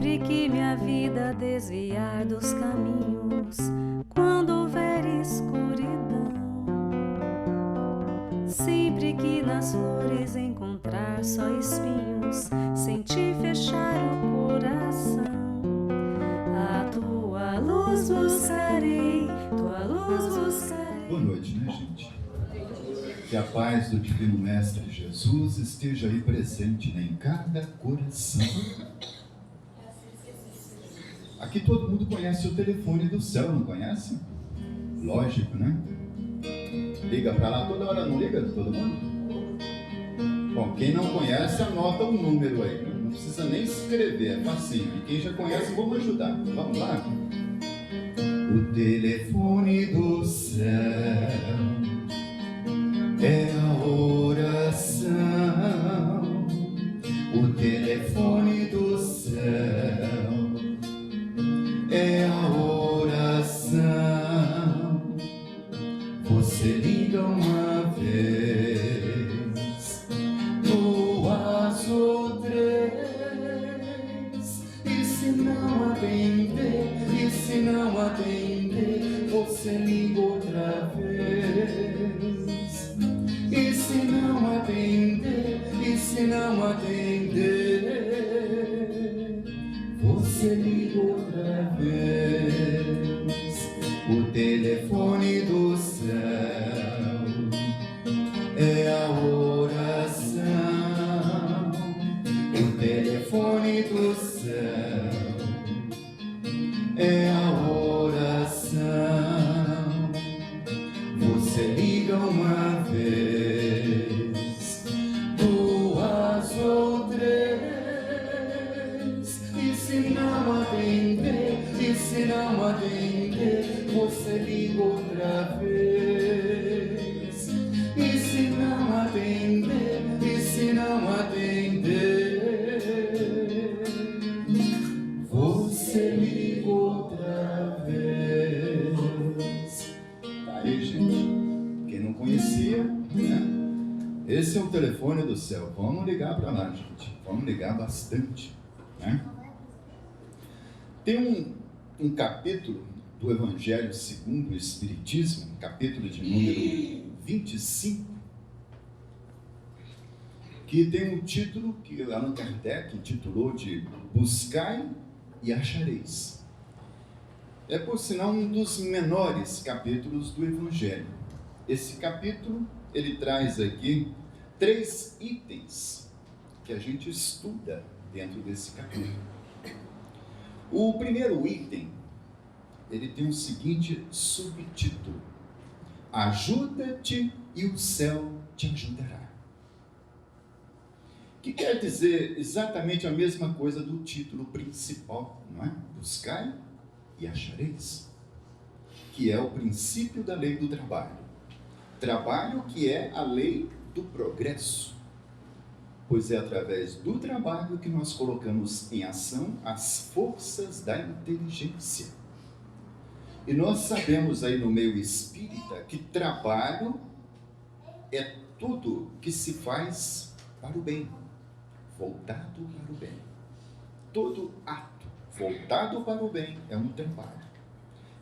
Sempre que minha vida desviar dos caminhos, quando houver escuridão, sempre que nas flores encontrar só espinhos, sentir fechar o coração, a tua luz buscarei, tua luz buscarei. Boa noite, né, gente? Que a paz do Divino Mestre Jesus esteja aí presente, né, em cada coração. Aqui todo mundo conhece o telefone do céu, não conhece? Lógico, né? Liga pra lá toda hora, não liga todo mundo? Bom, quem não conhece, anota o número aí. Não precisa nem escrever, é facinho. E quem já conhece, vamos ajudar. Vamos lá? O telefone do céu é a oração. O telefone do céu é a oração. Você liga uma vez, duas ou três, e se não atender, você liga outra vez. E se não atender, você liga outra vez. O telefone do céu é a oração. O telefone do céu é a oração. Você liga uma vez, duas ou três, e se não atender, você liga outra vez. E se não atender, você liga outra vez. Tá aí, gente. Quem não conhecia, né? Esse é o telefone do céu. Vamos ligar para lá, gente. Vamos ligar bastante, né? Tem um capítulo do Evangelho segundo o Espiritismo, capítulo de número 25, que tem um título que Allan Kardec intitulou de Buscai e Achareis. É, por sinal, um dos menores capítulos do Evangelho. Esse capítulo, ele traz aqui 3 itens que a gente estuda dentro desse capítulo. O primeiro item, ele tem o seguinte subtítulo: Ajuda-te e o céu te ajudará. Que quer dizer exatamente a mesma coisa do título principal, não é? Buscai e achareis, que é o princípio da lei do trabalho. Trabalho que é a lei do progresso, pois é através do trabalho que nós colocamos em ação as forças da inteligência. E nós sabemos aí no meio espírita que trabalho é tudo que se faz para o bem, voltado para o bem. Todo ato voltado para o bem é um trabalho.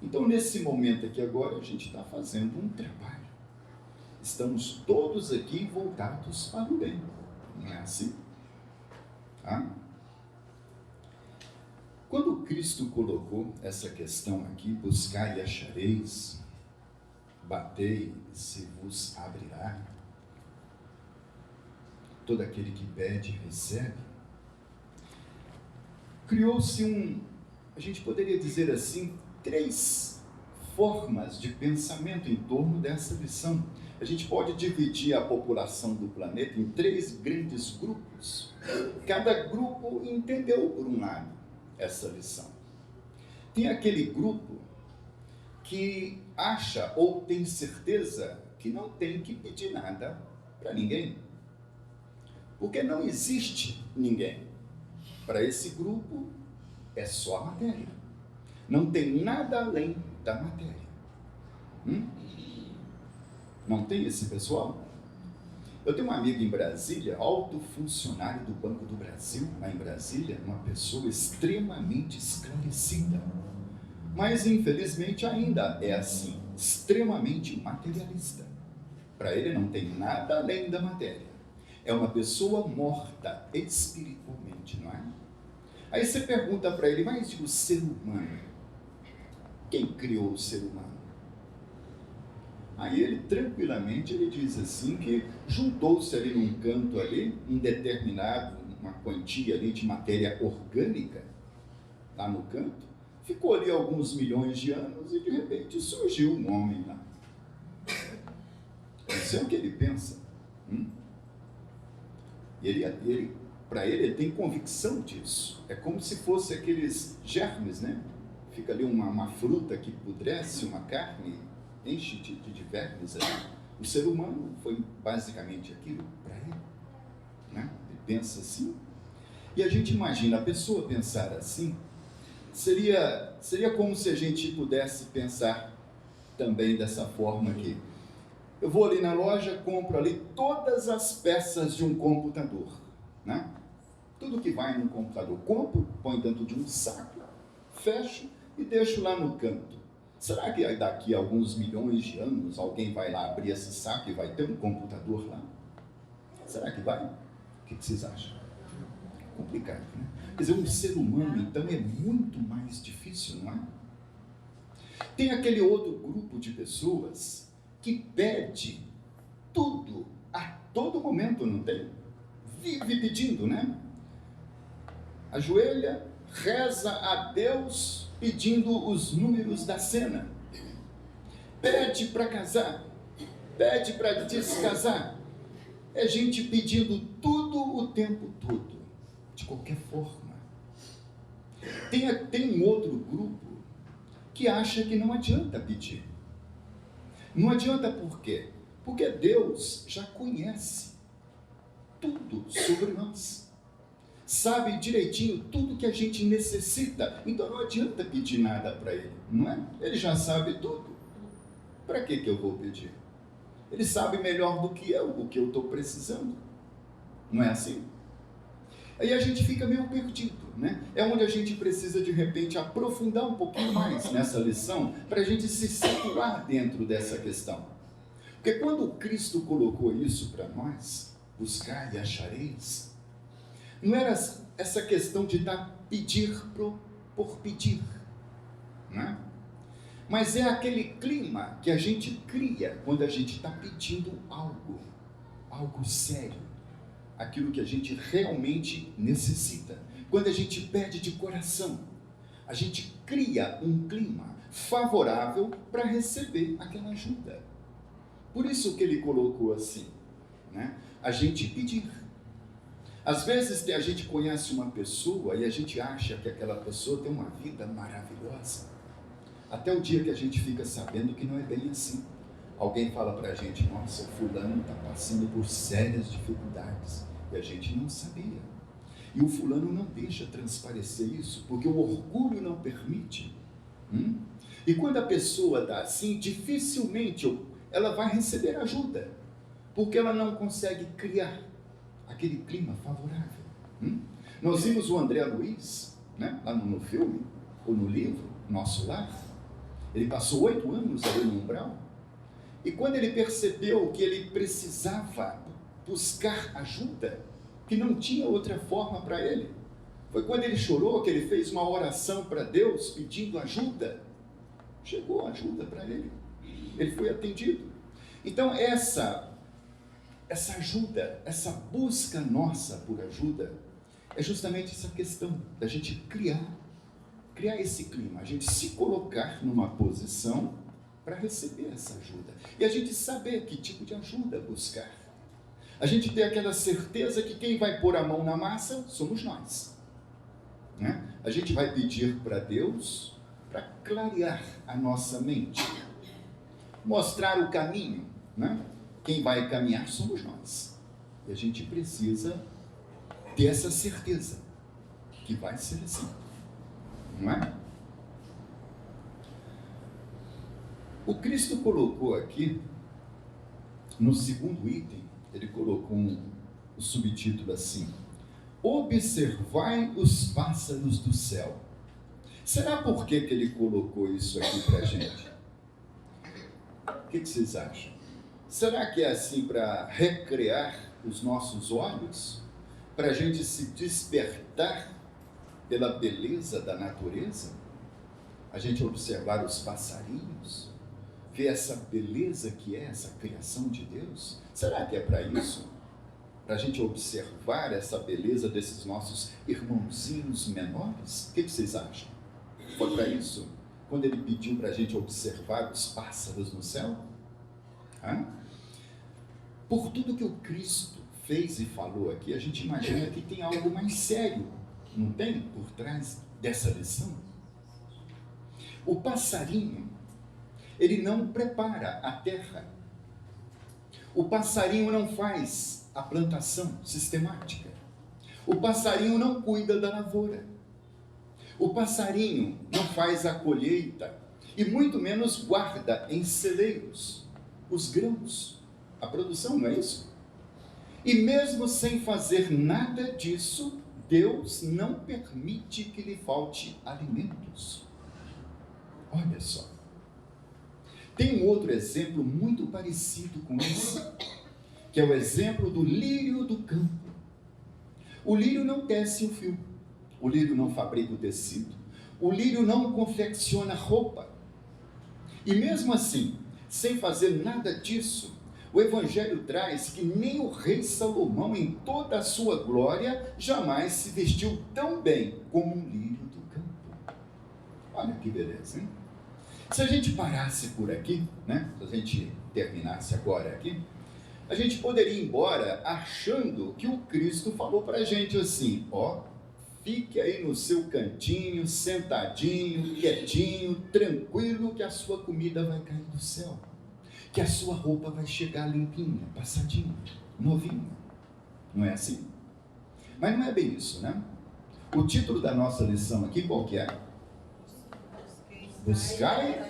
Então, nesse momento aqui agora, a gente está fazendo um trabalho. Estamos todos aqui voltados para o bem. Não é assim? Tá? Quando Cristo colocou essa questão aqui, buscai e achareis, batei e se vos abrirá, todo aquele que pede, recebe, criou-se a gente poderia dizer assim, 3 formas de pensamento em torno dessa lição. A gente pode dividir a população do planeta em 3 grandes grupos. Cada grupo entendeu por um lado essa lição. Tem aquele grupo que acha ou tem certeza que não tem que pedir nada para ninguém, porque não existe ninguém. Para esse grupo é só a matéria, não tem nada além da matéria. Não tem esse pessoal? Eu tenho um amigo em Brasília, alto funcionário do Banco do Brasil, lá em Brasília, uma pessoa extremamente esclarecida, mas infelizmente ainda é assim, extremamente materialista. Para ele não tem nada além da matéria. É uma pessoa morta espiritualmente, não é? Aí você pergunta para ele, mas o ser humano? Quem criou o ser humano? Aí ele, tranquilamente, ele diz assim que juntou-se ali num canto ali, uma quantia ali de matéria orgânica, lá no canto, ficou ali alguns milhões de anos e de repente surgiu um homem lá. Isso é o que ele pensa. Para ele tem convicção disso. É como se fosse aqueles germes, né? Fica ali uma fruta que pudrece, uma carne, enche de vermes ali. O ser humano foi basicamente aquilo para ele, né? Ele pensa assim. E a gente imagina, a pessoa pensar assim, seria como se a gente pudesse pensar também dessa forma aqui. Eu vou ali na loja, compro ali todas as peças de um computador, né? Tudo que vai num computador, compro, põe dentro de um saco, fecho e deixo lá no canto. Será que daqui a alguns milhões de anos alguém vai lá abrir esse saco e vai ter um computador lá? Será que vai? O que vocês acham? Complicado, né? Quer dizer, um ser humano, então, é muito mais difícil, não é? Tem aquele outro grupo de pessoas que pede tudo a todo momento, não tem? Vive pedindo, né? Ajoelha, reza a Deus pedindo os números da cena. Pede para casar, pede para descasar. É gente pedindo tudo o tempo todo, de qualquer forma. Tem um outro grupo que acha que não adianta pedir. Não adianta por quê? Porque Deus já conhece tudo sobre nós. Sabe direitinho tudo que a gente necessita. Então não adianta pedir nada para Ele, não é? Ele já sabe tudo. Para que eu vou pedir? Ele sabe melhor do que eu, o que eu estou precisando. Não é assim? Aí a gente fica meio perdido, né? É onde a gente precisa, de repente, aprofundar um pouquinho mais nessa lição, para a gente se situar dentro dessa questão. Porque quando Cristo colocou isso para nós, buscar e achareis, não era essa questão de pedir por pedir, né? Mas é aquele clima que a gente cria quando a gente está pedindo algo sério, aquilo que a gente realmente necessita. Quando a gente pede de coração, a gente cria um clima favorável para receber aquela ajuda. Por isso que ele colocou assim, né? A gente pedir. Às vezes a gente conhece uma pessoa e a gente acha que aquela pessoa tem uma vida maravilhosa. Até o dia que a gente fica sabendo que não é bem assim. Alguém fala para a gente, nossa, fulano está passando por sérias dificuldades. E a gente não sabia. E o fulano não deixa transparecer isso, porque o orgulho não permite. E quando a pessoa está assim, dificilmente ela vai receber ajuda, porque ela não consegue criar aquele clima favorável. Nós vimos o André Luiz, né, lá no filme, ou no livro, Nosso Lar. Ele passou 8 anos ali no umbral, e quando ele percebeu que ele precisava buscar ajuda, que não tinha outra forma para ele, foi quando ele chorou, que ele fez uma oração para Deus, pedindo ajuda. Chegou ajuda para ele, ele foi atendido. Então essa ajuda, essa busca nossa por ajuda, é justamente essa questão da gente criar esse clima, a gente se colocar numa posição para receber essa ajuda. E a gente saber que tipo de ajuda buscar. A gente ter aquela certeza que quem vai pôr a mão na massa somos nós, né? A gente vai pedir para Deus para clarear a nossa mente, mostrar o caminho, né? Quem vai caminhar somos nós. E a gente precisa ter essa certeza que vai ser assim, não é? O Cristo colocou aqui, no segundo item, ele colocou o subtítulo assim: observai os pássaros do céu. Será por que ele colocou isso aqui para a gente? O que vocês acham? Será que é assim para recrear os nossos olhos? Para a gente se despertar pela beleza da natureza? A gente observar os passarinhos? Ver essa beleza que é essa criação de Deus? Será que é para isso? Para a gente observar essa beleza desses nossos irmãozinhos menores? O que vocês acham? Foi para isso? Quando ele pediu para a gente observar os pássaros no céu? Hã? Por tudo que o Cristo fez e falou aqui, a gente imagina que tem algo mais sério, não tem? Por trás dessa lição. O passarinho, ele não prepara a terra. O passarinho não faz a plantação sistemática. O passarinho não cuida da lavoura. O passarinho não faz a colheita e muito menos guarda em celeiros os grãos, a produção, não é isso? E mesmo sem fazer nada disso, Deus não permite que lhe falte alimentos. Olha só. Tem um outro exemplo muito parecido com esse, que é o exemplo do lírio do campo. O lírio não tece o fio, o lírio não fabrica o tecido, o lírio não confecciona roupa. E mesmo assim, sem fazer nada disso, o Evangelho traz que nem o rei Salomão, em toda a sua glória, jamais se vestiu tão bem como um lírio do campo. Olha que beleza, hein? Se a gente parasse por aqui, né? Se a gente terminasse agora aqui, a gente poderia ir embora achando que o Cristo falou para a gente assim: ó, fique aí no seu cantinho, sentadinho, quietinho, tranquilo, que a sua comida vai cair do céu, que a sua roupa vai chegar limpinha, passadinha, novinha. Não é assim? Mas não é bem isso, né? O título da nossa lição aqui, qual que é? Buscai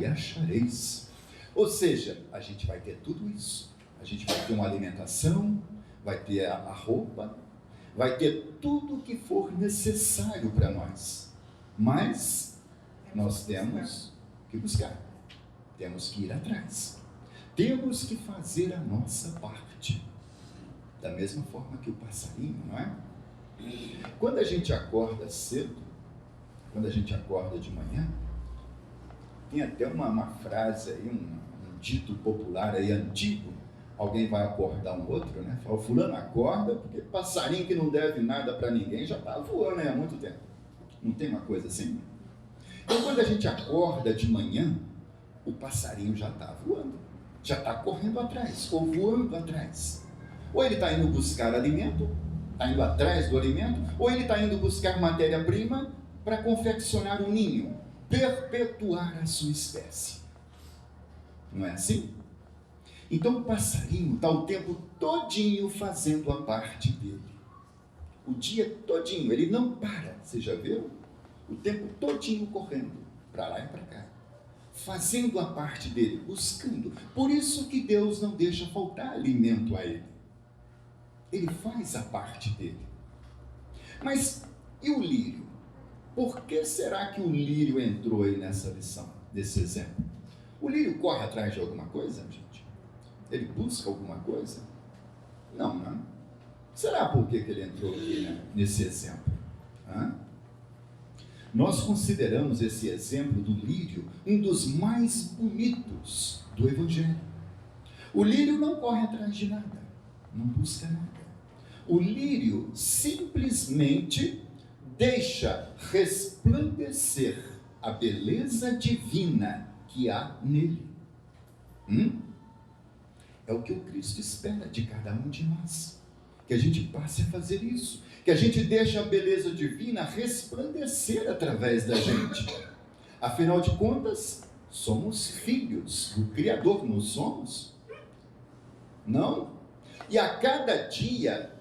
e achareis. Ou seja, a gente vai ter tudo isso. A gente vai ter uma alimentação, vai ter a roupa, vai ter tudo o que for necessário para nós. Mas nós temos que buscar. Temos que ir atrás. Temos que fazer a nossa parte. Da mesma forma que o passarinho, não é? Quando a gente acorda cedo, quando a gente acorda de manhã, tem até uma frase aí, um dito popular aí antigo. Alguém vai acordar um outro, né? Fala, fulano acorda, porque passarinho que não deve nada para ninguém já está voando aí há muito tempo. Não tem uma coisa assim? Então, quando a gente acorda de manhã, o passarinho já está voando, já está correndo atrás, ou voando atrás. Ou ele está indo buscar alimento, está indo atrás do alimento, ou ele está indo buscar matéria-prima para confeccionar um ninho, perpetuar a sua espécie. Não é assim? Então o passarinho está o tempo todinho fazendo a parte dele. O dia todinho, ele não para, você já viu? O tempo todinho correndo, para lá e para cá. Fazendo a parte dele, buscando. Por isso que Deus não deixa faltar alimento a ele. Ele faz a parte dele. Mas e o lírio? Por que será que o lírio entrou aí nessa lição, nesse exemplo? O lírio corre atrás de alguma coisa, gente? Ele busca alguma coisa? Não, não. Será por que ele entrou aqui, né, nesse exemplo? Nós consideramos esse exemplo do lírio um dos mais bonitos do Evangelho. O lírio não corre atrás de nada, não busca nada. O lírio simplesmente deixa resplandecer a beleza divina que há nele. É o que o Cristo espera de cada um de nós. Que a gente passe a fazer isso. Que a gente deixe a beleza divina resplandecer através da gente. Afinal de contas, somos filhos do Criador, não somos? Não? E a cada dia,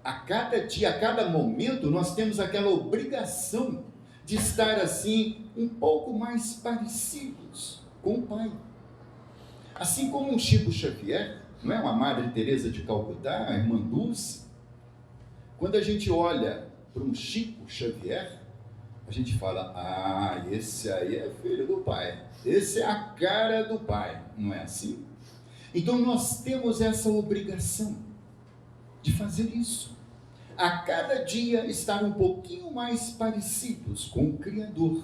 a cada momento, nós temos aquela obrigação de estar assim, um pouco mais parecidos com o Pai. Assim como um Chico Xavier, Não é uma Madre Teresa de Calcutá, a irmã Dulce? Quando a gente olha para um Chico Xavier, a gente fala, ah, esse aí é filho do pai, esse é a cara do pai, não é assim? Então nós temos essa obrigação de fazer isso, a cada dia estar um pouquinho mais parecidos com o Criador.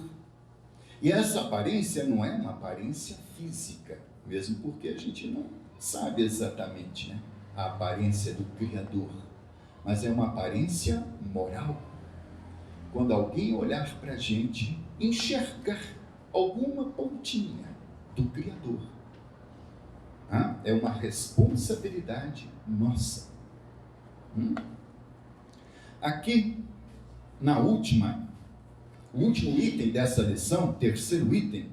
E essa aparência não é uma aparência física, mesmo porque a gente não sabe exatamente, né, a aparência do Criador, mas é uma aparência moral. Quando alguém olhar para a gente, enxergar alguma pontinha do Criador, é uma responsabilidade nossa. Aqui, o último item dessa lição, terceiro item,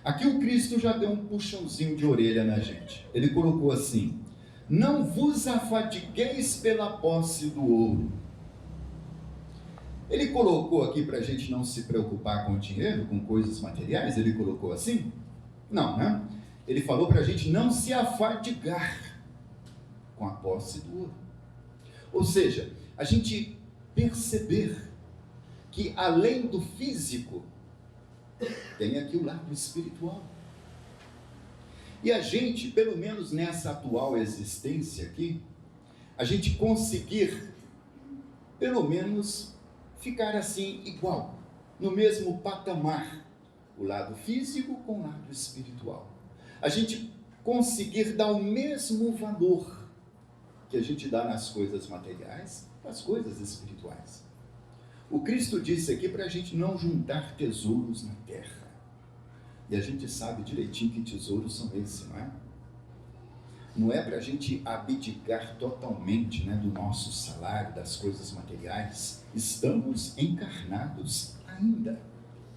aqui o Cristo já deu um puxãozinho de orelha na gente. Ele colocou assim, não vos afadigueis pela posse do ouro. Ele colocou aqui para a gente não se preocupar com o dinheiro, com coisas materiais, ele colocou assim? Não, né? Ele falou para a gente não se afadigar com a posse do ouro. Ou seja, a gente perceber que além do físico, tem aqui o lado espiritual. E a gente, pelo menos nessa atual existência aqui, a gente conseguir, pelo menos, ficar assim igual, no mesmo patamar, o lado físico com o lado espiritual. A gente conseguir dar o mesmo valor que a gente dá nas coisas materiais, nas coisas espirituais. O Cristo disse aqui para a gente não juntar tesouros na terra. E a gente sabe direitinho que tesouros são esses, não é? Não é para a gente abdicar totalmente, né, do nosso salário, das coisas materiais. Estamos encarnados ainda.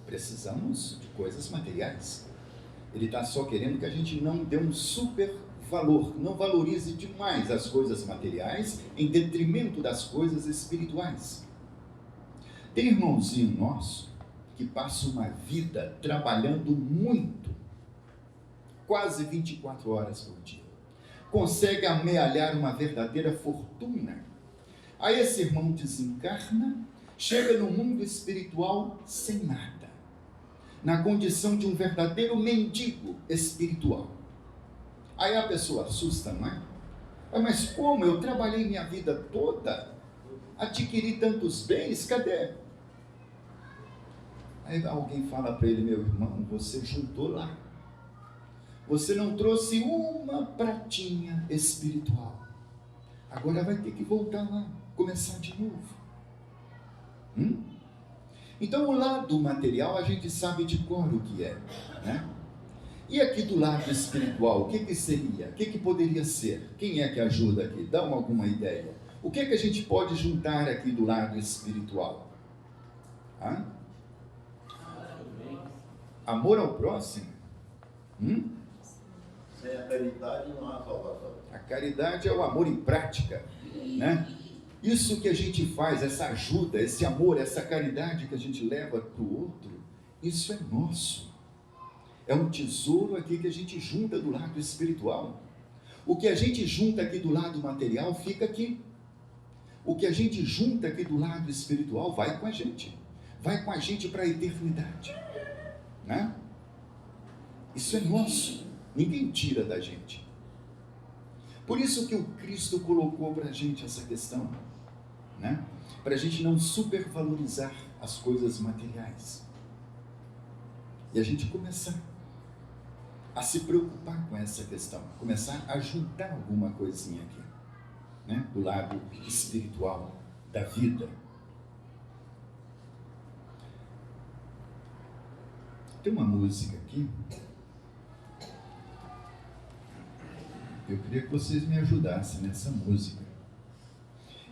Precisamos de coisas materiais. Ele está só querendo que a gente não dê um super valor, não valorize demais as coisas materiais em detrimento das coisas espirituais. Tem irmãozinho nosso que passa uma vida trabalhando muito, quase 24 horas por dia. Consegue amealhar uma verdadeira fortuna. Aí esse irmão desencarna, chega no mundo espiritual sem nada, na condição de um verdadeiro mendigo espiritual. Aí a pessoa assusta, não é? Mas como? Eu trabalhei minha vida toda, adquiri tantos bens, cadê? Aí alguém fala para ele, meu irmão, você juntou lá. Você não trouxe uma pratinha espiritual. Agora vai ter que voltar lá, começar de novo. Então o lado material a gente sabe de cor o que é, né? E aqui do lado espiritual, o que seria? O que poderia ser? Quem é que ajuda aqui? Dá alguma ideia. O que a gente pode juntar aqui do lado espiritual? Amor ao próximo? Sem a caridade não há salvação. A caridade é o amor em prática, né? Isso que a gente faz, essa ajuda, esse amor, essa caridade que a gente leva para o outro, isso é nosso. É um tesouro aqui que a gente junta do lado espiritual. O que a gente junta aqui do lado material fica aqui. O que a gente junta aqui do lado espiritual vai com a gente. Vai com a gente para a eternidade, né? Isso é nosso. Ninguém tira da gente. Por isso que o Cristo colocou para a gente essa questão, né? Para a gente não supervalorizar as coisas materiais. E a gente começar a se preocupar com essa questão, começar a juntar alguma coisinha aqui, né? Do lado espiritual da vida. Tem uma música aqui, eu queria que vocês me ajudassem nessa música.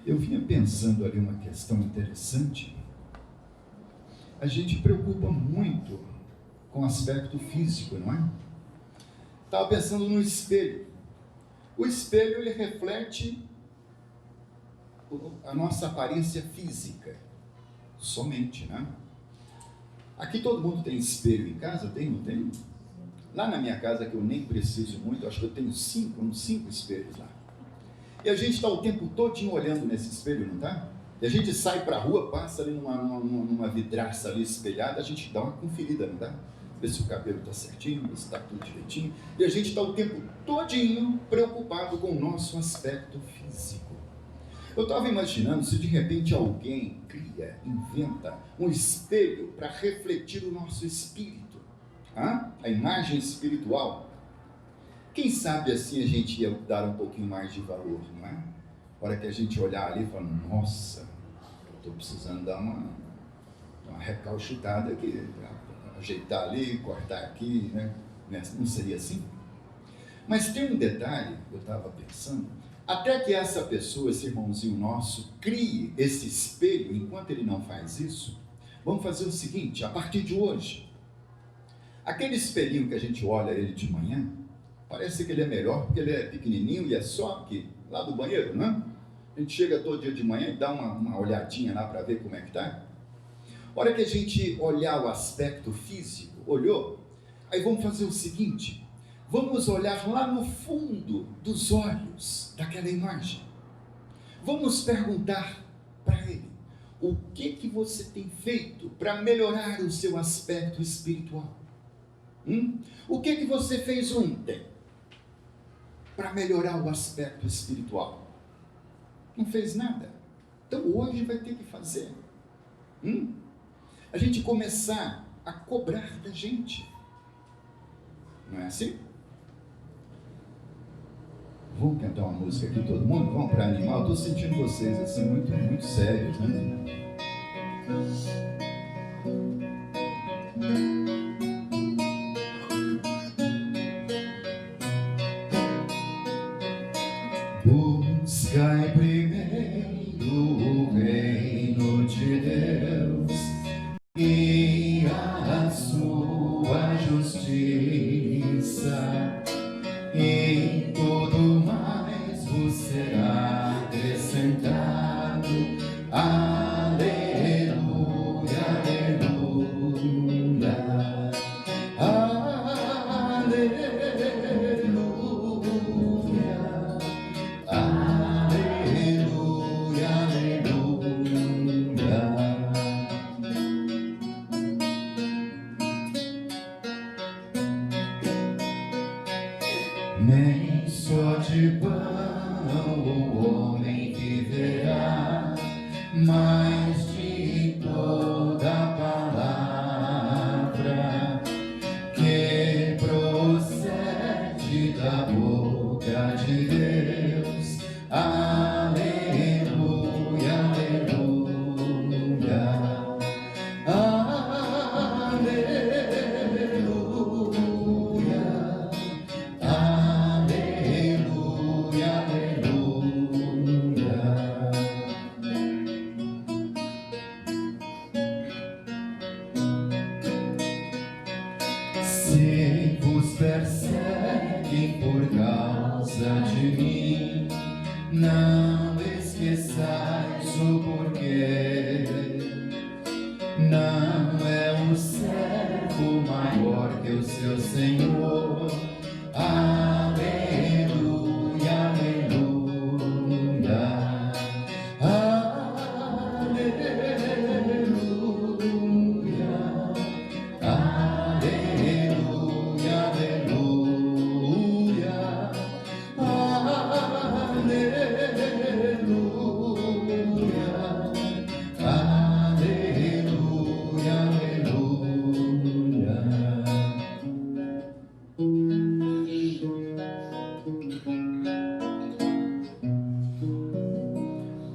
Eu vinha pensando ali uma questão interessante. A gente preocupa muito com o aspecto físico, não é? Estava pensando no espelho. O espelho, ele reflete a nossa aparência física, somente, né? Aqui todo mundo tem espelho em casa? Tem, não tem? lá na minha casa, que eu nem preciso muito, acho que eu tenho uns cinco espelhos lá. E a gente está o tempo todinho olhando nesse espelho, não está? E a gente sai para a rua, passa ali numa vidraça ali espelhada, a gente dá uma conferida, não dá? Ver se o cabelo está certinho, ver se está tudo direitinho. E a gente está o tempo todinho preocupado com o nosso aspecto físico. Eu estava imaginando se de repente alguém cria, inventa um espelho para refletir o nosso espírito, a imagem espiritual. Quem sabe assim a gente ia dar um pouquinho mais de valor, não é? A hora que a gente olhar ali e falar, nossa, eu estou precisando dar uma recalchutada aqui, ajeitar ali, cortar aqui, né? Não seria assim? Mas tem um detalhe, eu estava pensando, até que essa pessoa, esse irmãozinho nosso, crie esse espelho, enquanto ele não faz isso, vamos fazer o seguinte, a partir de hoje, aquele espelhinho que a gente olha ele de manhã, parece que ele é melhor porque ele é pequenininho e é só aqui, lá do banheiro, não é? A gente chega todo dia de manhã e dá uma olhadinha lá para ver como é que está. A hora que a gente olhar o aspecto físico, olhou, aí vamos fazer o seguinte, vamos olhar lá no fundo dos olhos daquela imagem. Vamos perguntar para ele, o que você tem feito para melhorar o seu aspecto espiritual? O que você fez ontem para melhorar o aspecto espiritual? Não fez nada. Então hoje vai ter que fazer. A gente começar a cobrar da gente. Não é assim? Vamos cantar uma música aqui todo mundo? Vamos para animar? Eu estou sentindo vocês assim muito, muito sérios, né? Buscai primeiro o reino de Deus e a sua justiça, e tudo mais vos será acrescentado. Aleluia, aleluia, aleluia. Nem só de pão o homem viverá, mas de toda palavra que procede da boca de Deus. Aleluia, aleluia, aleluia, aleluia, aleluia. Se vos perseguem por causa de mim, não esqueçais o porquê. Não é o servo maior que o seu Senhor. Aleluia, aleluia, aleluia, aleluia, aleluia, aleluia, aleluia,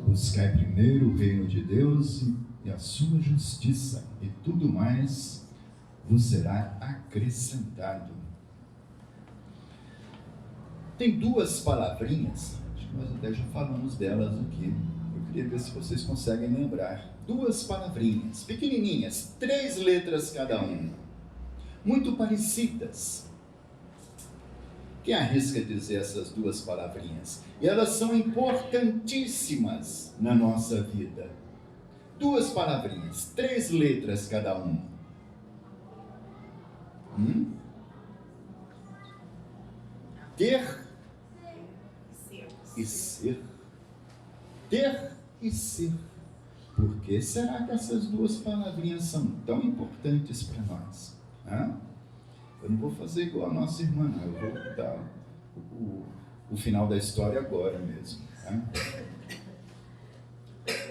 buscai primeiro o reino de Deus e a sua justiça, e tudo mais vos será acrescentado. Tem duas palavrinhas, acho que nós até já falamos delas aqui. Eu queria ver se vocês conseguem lembrar. Duas palavrinhas, pequenininhas, 3 letras cada uma, muito parecidas. Quem arrisca dizer essas duas palavrinhas? E elas são importantíssimas na nossa vida. Duas palavrinhas, 3 letras cada uma. ter e ser. Ter e ser. Por que será que essas duas palavrinhas são tão importantes para nós? Eu não vou fazer igual a nossa irmã, não. Eu vou dar o final da história agora mesmo.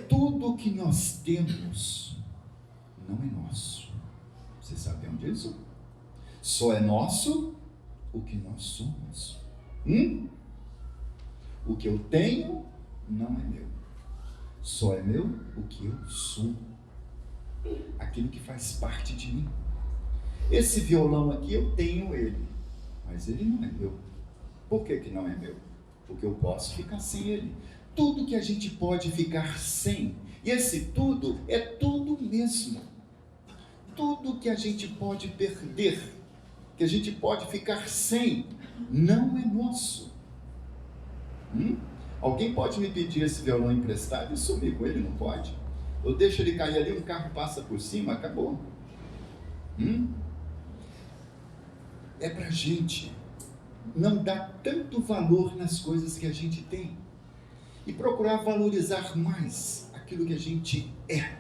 Tudo que nós temos não é nosso. Vocês sabiam disso? Só é nosso o que nós somos. O que eu tenho não é meu. Só é meu o que eu sou. Aquilo que faz parte de mim. Esse violão aqui eu tenho ele, mas ele não é meu. Por que não é meu? Porque eu posso ficar sem ele. Tudo que a gente pode ficar sem, e esse tudo é tudo mesmo. Tudo que a gente pode perder, que a gente pode ficar sem, não é nosso. Alguém pode me pedir esse violão emprestado e sumir com ele? Não pode. Eu deixo ele cair ali, um carro passa por cima, acabou. É pra gente não dar tanto valor nas coisas que a gente tem e procurar valorizar mais aquilo que a gente é,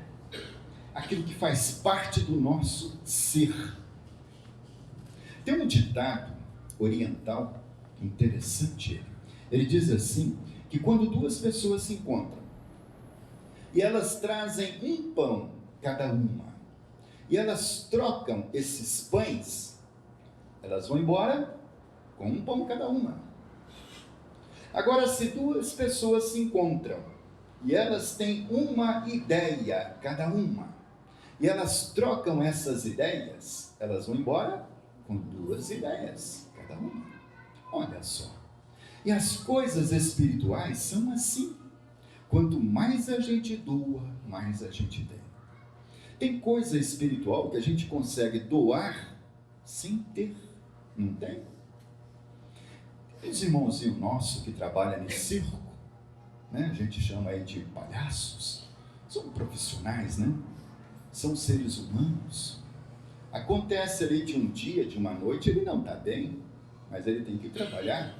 aquilo que faz parte do nosso ser. Tem um ditado oriental interessante. Ele diz assim, que quando duas pessoas se encontram e elas trazem um pão cada uma e elas trocam esses pães, elas vão embora com um pão cada uma. Agora, se duas pessoas se encontram e elas têm uma ideia cada uma e elas trocam essas ideias, elas vão embora com duas ideias cada uma. Olha só. E as coisas espirituais são assim. Quanto mais a gente doa, mais a gente tem. Tem coisa espiritual que a gente consegue doar sem ter. Não tem? Os irmãozinhos nossos que trabalham em circo, né? A gente chama aí de palhaços. São profissionais, né? São seres humanos. Acontece ali de um dia, de uma noite, ele não está bem, mas ele tem que trabalhar.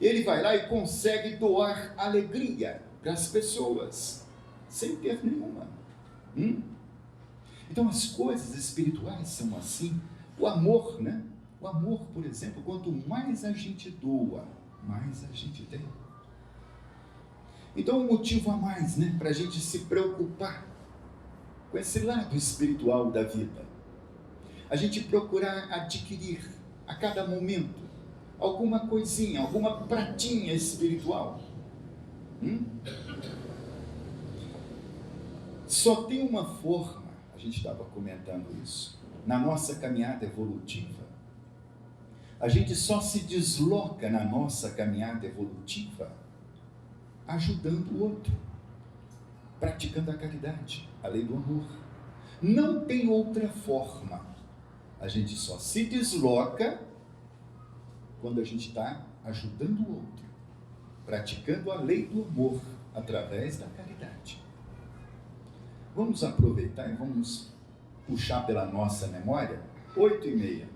Ele vai lá e consegue doar alegria para as pessoas, sem ter nenhuma. Então as coisas espirituais são assim. O amor, né? O amor, por exemplo, quanto mais a gente doa, mais a gente tem. Então um motivo a mais, né? Para a gente se preocupar com esse lado espiritual da vida. A gente procurar adquirir a cada momento alguma coisinha, alguma pratinha espiritual. Só tem uma forma, a gente estava comentando isso, na nossa caminhada evolutiva. A gente só se desloca na nossa caminhada evolutiva ajudando o outro, praticando a caridade, a lei do amor. Não tem outra forma. A gente só se desloca quando a gente está ajudando o outro, praticando a lei do amor através da caridade. Vamos aproveitar e vamos puxar pela nossa memória 8h30.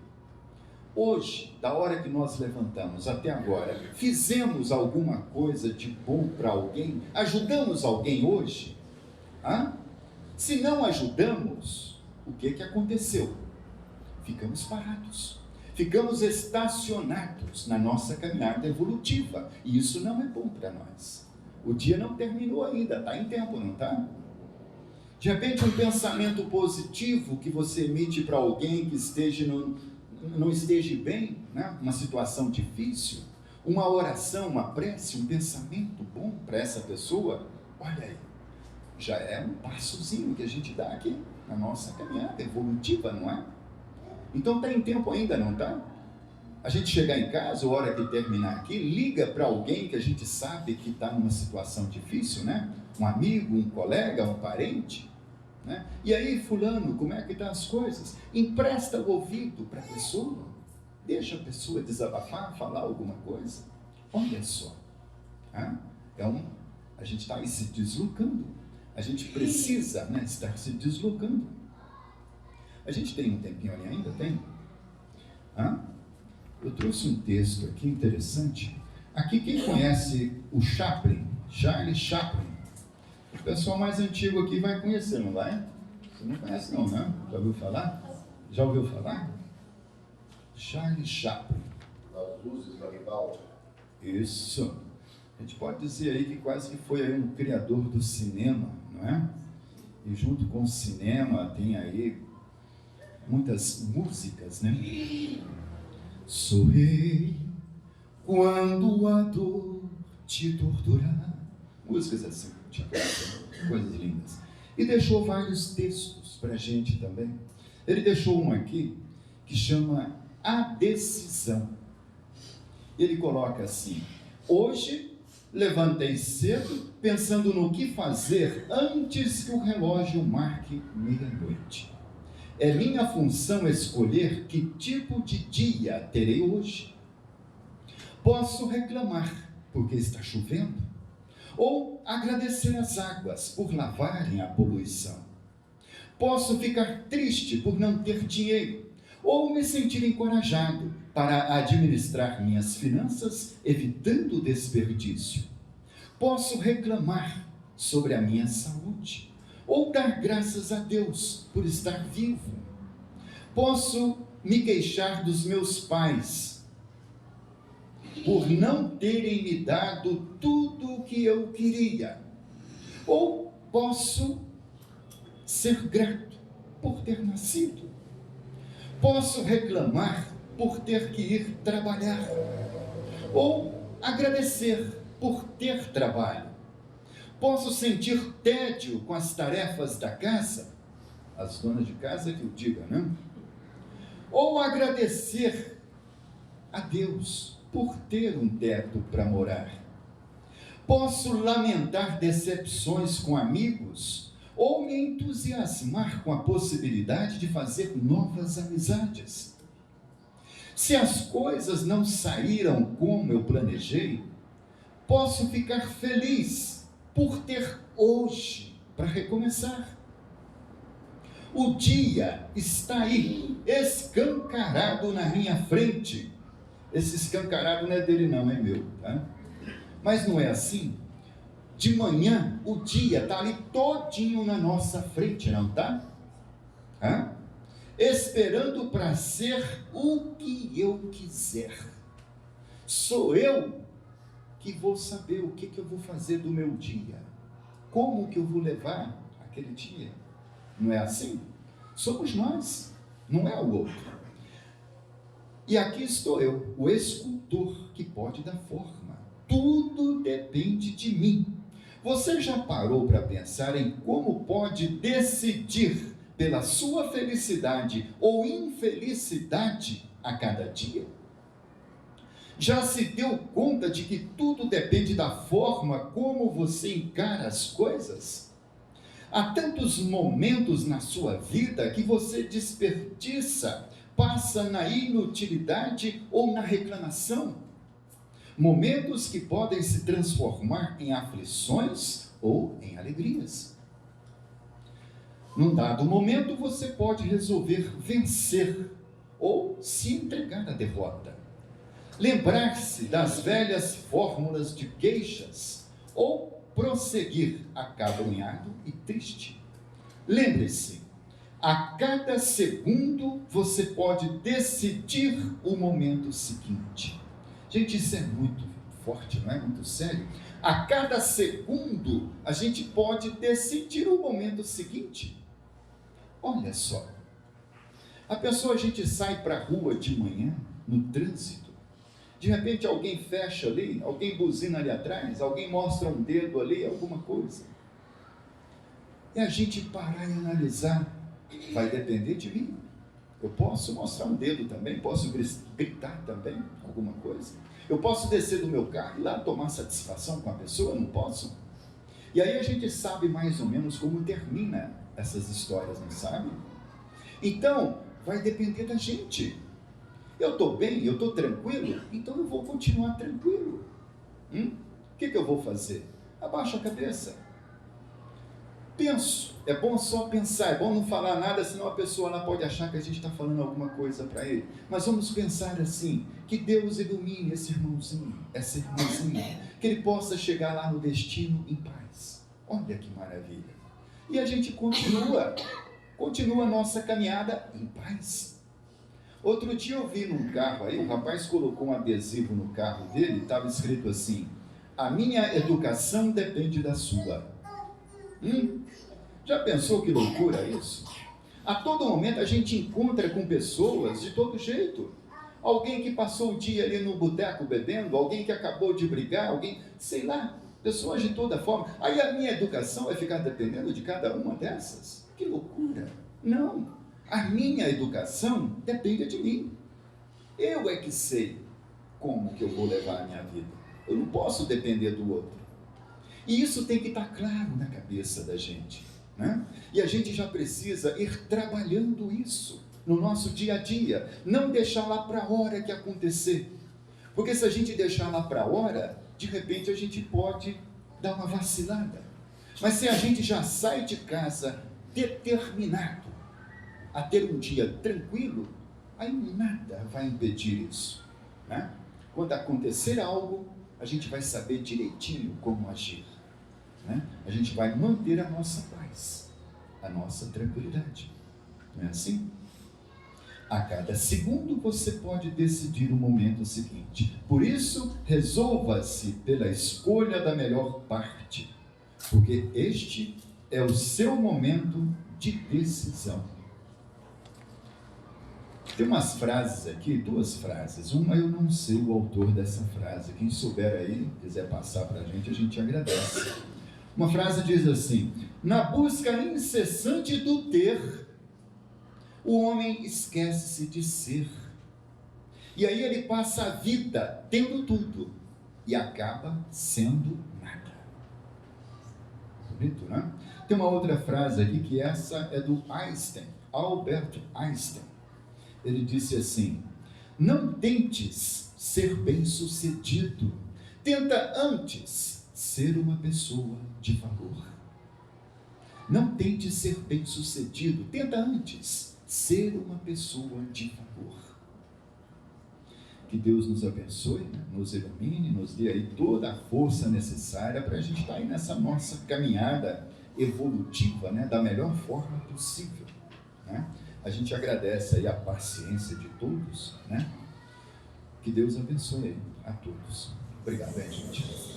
Hoje, da hora que nós levantamos até agora, fizemos alguma coisa de bom para alguém? Ajudamos alguém hoje? Se não ajudamos, o que aconteceu? Ficamos parados. Ficamos estacionados na nossa caminhada evolutiva. E isso não é bom para nós. O dia não terminou ainda, está em tempo, não está? De repente, um pensamento positivo que você emite para alguém que não esteja bem, né? Uma situação difícil, uma oração, uma prece, um pensamento bom para essa pessoa, olha aí, já é um passozinho que a gente dá aqui na nossa caminhada evolutiva, não é? Então está em tempo ainda, não está? A gente chegar em casa, a hora que terminar aqui, liga para alguém que a gente sabe que está numa situação difícil, né? Um amigo, um colega, um parente, né? E aí, fulano, como é que estão as coisas? Empresta o ouvido para a pessoa, deixa a pessoa desabafar, falar alguma coisa. Olha só, a gente está aí se deslocando, a gente precisa, né, estar se deslocando. A gente tem um tempinho ali ainda? Tem? Eu trouxe um texto aqui interessante. Aqui quem conhece o Chaplin, Charles Chaplin? O pessoal mais antigo aqui vai conhecer, não vai? Você não conhece não, né? Já ouviu falar? Já ouviu falar? Charles Chaplin. As luzes da rival. Isso. A gente pode dizer aí que quase que foi aí um criador do cinema, não é? E junto com o cinema tem aí muitas músicas, né? Sorri quando a dor te torturar. Músicas assim, coisas lindas. E deixou vários textos para a gente também. Ele deixou um aqui que chama A Decisão. Ele coloca assim: hoje levantei cedo pensando no que fazer antes que o relógio marque meia-noite. É minha função escolher que tipo de dia terei hoje. Posso reclamar porque está chovendo, ou agradecer as águas por lavarem a poluição. Posso ficar triste por não ter dinheiro, ou me sentir encorajado para administrar minhas finanças, evitando o desperdício. Posso reclamar sobre a minha saúde, ou dar graças a Deus por estar vivo. Posso me queixar dos meus pais por não terem me dado tudo o que eu queria. Ou posso ser grato por ter nascido. Posso reclamar por ter que ir trabalhar. Ou agradecer por ter trabalho. Posso sentir tédio com as tarefas da casa, as donas de casa que o digam, né? Ou agradecer a Deus por ter um teto para morar. Posso lamentar decepções com amigos, ou me entusiasmar com a possibilidade de fazer novas amizades. Se as coisas não saíram como eu planejei, posso ficar feliz por ter hoje para recomeçar. O dia está aí, escancarado na minha frente. Esse escancarado não é dele não, é meu, tá? Mas não é assim? De manhã, o dia está ali todinho na nossa frente, não está? Esperando para ser o que eu quiser. Sou eu que vou saber o que eu vou fazer do meu dia. Como que eu vou levar aquele dia. Não é assim? Somos nós, não é o outro. E aqui estou eu, o escultor que pode dar forma. Tudo depende de mim. Você já parou para pensar em como pode decidir pela sua felicidade ou infelicidade a cada dia? Já se deu conta de que tudo depende da forma como você encara as coisas? Há tantos momentos na sua vida que você desperdiça, passa na inutilidade ou na reclamação. Momentos que podem se transformar em aflições ou em alegrias. Num dado momento você pode resolver vencer ou se entregar à derrota. Lembrar-se das velhas fórmulas de queixas ou prosseguir acabrunhado e triste. Lembre-se, a cada segundo você pode decidir o momento seguinte. Gente, isso é muito forte, não é? Muito sério. A cada segundo a gente pode decidir o momento seguinte. Olha só, a gente sai para a rua de manhã, no trânsito, de repente alguém fecha ali, alguém buzina ali atrás, alguém mostra um dedo ali, alguma coisa. E a gente parar e analisar, vai depender de mim. Eu posso mostrar um dedo também, posso gritar também alguma coisa. Eu posso descer do meu carro e lá tomar satisfação com a pessoa, não posso? E aí a gente sabe mais ou menos como termina essas histórias, não sabe? Então, vai depender da gente. Eu estou bem, eu estou tranquilo, então eu vou continuar tranquilo. O que eu vou fazer? Abaixa a cabeça. penso. É bom só pensar, é bom não falar nada, senão a pessoa lá pode achar que a gente está falando alguma coisa para ele. Mas vamos pensar assim, que Deus ilumine esse irmãozinho, essa irmãzinha, que ele possa chegar lá no destino em paz. Olha que maravilha. E a gente continua a nossa caminhada em paz. Outro dia eu vi num carro aí, o rapaz colocou um adesivo no carro dele, estava escrito assim: a minha educação depende da sua. Já pensou que loucura isso? A todo momento a gente encontra com pessoas de todo jeito. Alguém que passou o dia ali no boteco bebendo, alguém que acabou de brigar, alguém, sei lá, pessoas de toda forma. Aí a minha educação vai ficar dependendo de cada uma dessas? Que loucura! Não, a minha educação depende de mim. Eu é que sei como que eu vou levar a minha vida. Eu não posso depender do outro. E isso tem que estar claro na cabeça da gente, né? E a gente já precisa ir trabalhando isso no nosso dia a dia. Não deixar lá para a hora que acontecer. Porque se a gente deixar lá para a hora, de repente a gente pode dar uma vacilada. Mas se a gente já sai de casa determinado a ter um dia tranquilo, aí nada vai impedir isso, né? Quando acontecer algo, a gente vai saber direitinho como agir, né? A gente vai manter a nossa paz, a nossa tranquilidade. Não é assim? A cada segundo você pode decidir o momento seguinte. Por isso, resolva-se pela escolha da melhor parte, porque este é o seu momento de decisão. Tem umas frases aqui, duas frases. Uma eu não sei o autor dessa frase. Quem souber aí, quiser passar para a gente agradece. Uma frase diz assim: na busca incessante do ter, o homem esquece-se de ser. E aí ele passa a vida tendo tudo e acaba sendo nada. Bonito, né? Tem uma outra frase aqui, que essa é do Einstein, Albert Einstein. Ele disse assim: não tentes ser bem-sucedido, tenta antes ser uma pessoa de valor. Não tente ser bem-sucedido, tenta antes ser uma pessoa de valor. Que Deus nos abençoe, né? Nos ilumine, nos dê aí toda a força necessária para a gente estar aí nessa nossa caminhada evolutiva, né? Da melhor forma possível, né? A gente agradece aí a paciência de todos, né? Que Deus abençoe a todos. Obrigado, gente.